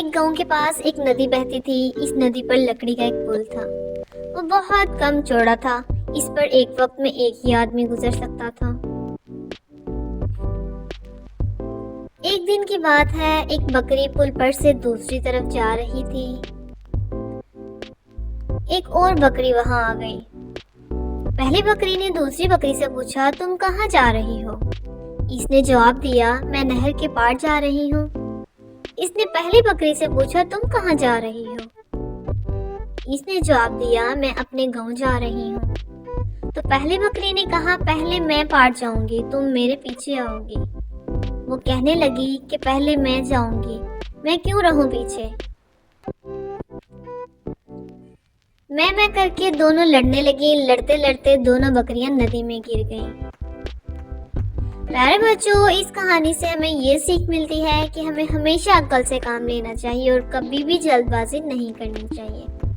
एक गांव के पास एक नदी बहती थी। इस नदी पर लकड़ी का एक पुल था। वो बहुत कम चौड़ा था। इस पर एक वक्त में एक ही आदमी गुजर सकता था। एक दिन की बात है, एक बकरी पुल पर से दूसरी तरफ जा रही थी। एक और बकरी वहां आ गई। पहली बकरी ने दूसरी बकरी से पूछा, तुम कहाँ जा रही हो? इसने जवाब दिया, मैं नहर के पार जा रही हूँ। इसने पहली बकरी से पूछा, तुम कहाँ जा रही हो? इसने जवाब दिया, मैं अपने गांव जा रही हूँ। तो पहली बकरी ने कहा, पहले मैं पार जाऊंगी, तुम मेरे पीछे आओगी। वो कहने लगी कि पहले मैं जाऊंगी, मैं क्यों रहूं पीछे। मैं करके दोनों लड़ने लगी। लड़ते लड़ते दोनों बकरियां नदी में गिर गईं। प्यारे बच्चों, इस कहानी से हमें ये सीख मिलती है कि हमें हमेशा अक्ल से काम लेना चाहिए और कभी भी जल्दबाजी नहीं करनी चाहिए।